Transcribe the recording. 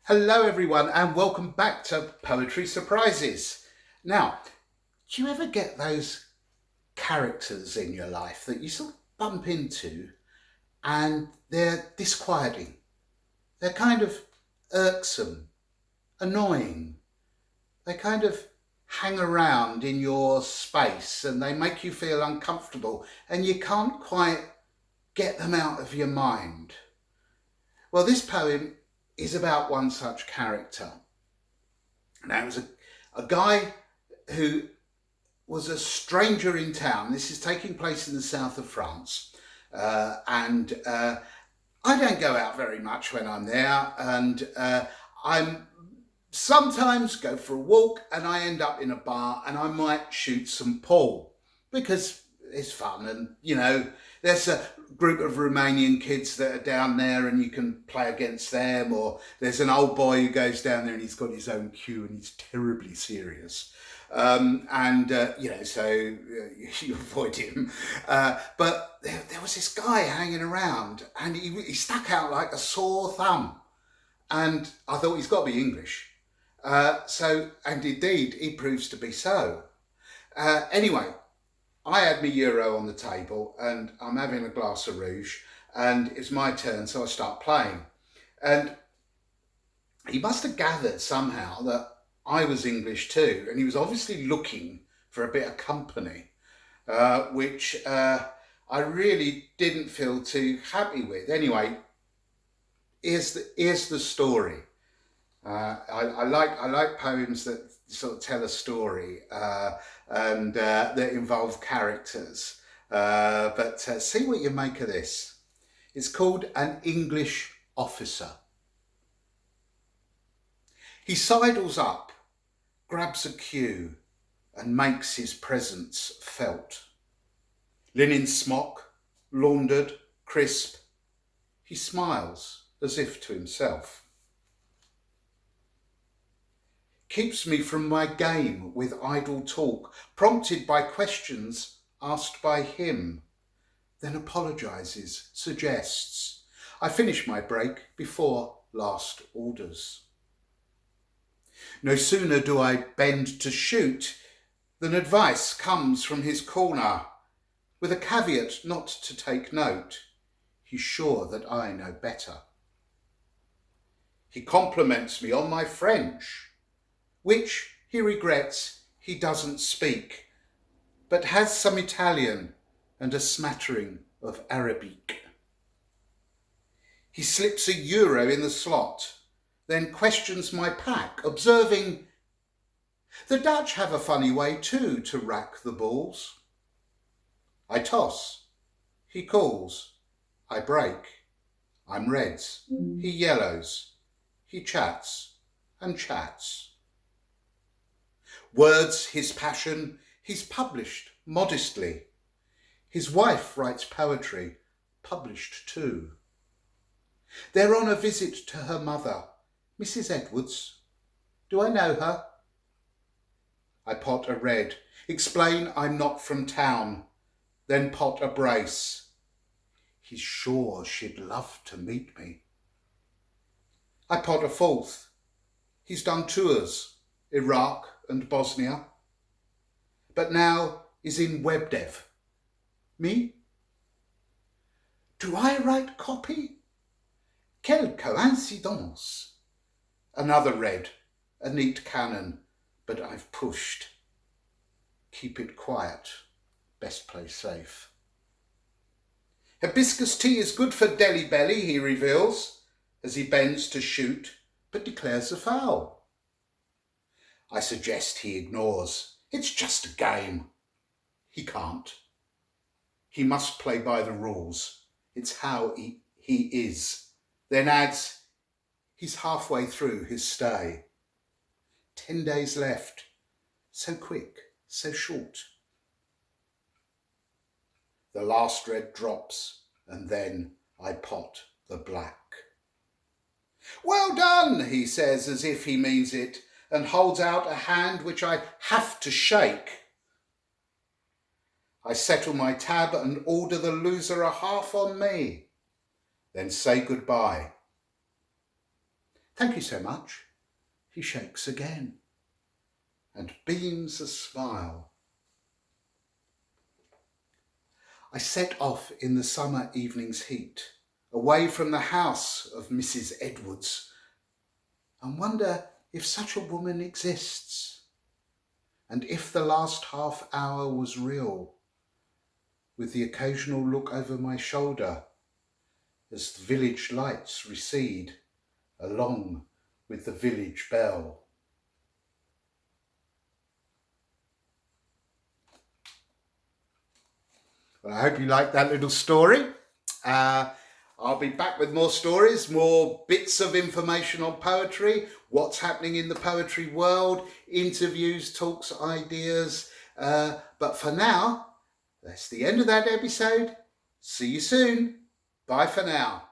Hello, everyone, and welcome back to Poetry Surprises. Now, do you ever get those characters in your life that you sort of bump into and they're disquieting? They're kind of irksome, annoying. They kind of hang around in your space and they make you feel uncomfortable and you can't quite get them out of your mind. Well, this poem is about one such character. Now, it was a guy who was a stranger in town. This is taking place in the south of France. And I don't go out very much when I'm there. And I'm sometimes go for a walk and I end up in a bar and I might shoot some pool because it's fun. And, there's a group of Romanian kids that are down there and you can play against them, or there's an old boy who goes down there and he's got his own cue and he's terribly serious. So you avoid him. But there was this guy hanging around and he stuck out like a sore thumb. And I thought, he's got to be English. And indeed, he proves to be so. Anyway, I had my euro on the table and I'm having a glass of rouge and it's my turn, so I start playing. And he must have gathered somehow that I was English too, and he was obviously looking for a bit of company, which I really didn't feel too happy with. Anyway, here's the story. I like poems that sort of tell a story and that involve characters. But see what you make of this. It's called An English Officer. He sidles up, grabs a cue, and makes his presence felt. Linen smock, laundered, crisp. He smiles as if to himself. Keeps me from my game with idle talk, prompted by questions asked by him, then apologises, suggests. I finish my break before last orders. No sooner do I bend to shoot than advice comes from his corner, with a caveat not to take note. He's sure that I know better. He compliments me on my French, which he regrets he doesn't speak, but has some Italian and a smattering of Arabic. He slips a euro in the slot, then questions my pack, observing, the Dutch have a funny way too to rack the balls. I toss, he calls, I break, I'm reds, he yellows, he chats and chats. Words his passion, he's published modestly. His wife writes poetry, published too. They're on a visit to her mother, Mrs. Edwards. Do I know her? I pot a red, explain I'm not from town, then pot a brace. He's sure she'd love to meet me. I pot a fourth. He's done tours, Iraq and Bosnia, but now is in web dev. Me? Do I write copy? Quelle coincidence! Another red, a neat cannon, but I've pushed. Keep it quiet, best play safe. Hibiscus tea is good for Delhi belly, he reveals, as he bends to shoot, but declares a foul. I suggest he ignores. It's just a game. He can't. He must play by the rules. It's how he is. Then adds, he's halfway through his stay. 10 days left. So quick, so short. The last red drops, and then I pot the black. Well done, he says, as if he means it, and holds out a hand which I have to shake. I settle my tab and order the loser a half on me, then say goodbye. Thank you so much. He shakes again and beams a smile. I set off in the summer evening's heat, away from the house of Mrs. Edwards, and wonder if such a woman exists, and if the last half hour was real, with the occasional look over my shoulder as the village lights recede along with the village bell. Well, I hope you liked that little story. I'll be back with more stories, more bits of information on poetry, what's happening in the poetry world, interviews, talks, ideas. But for now, that's the end of that episode. See you soon. Bye for now.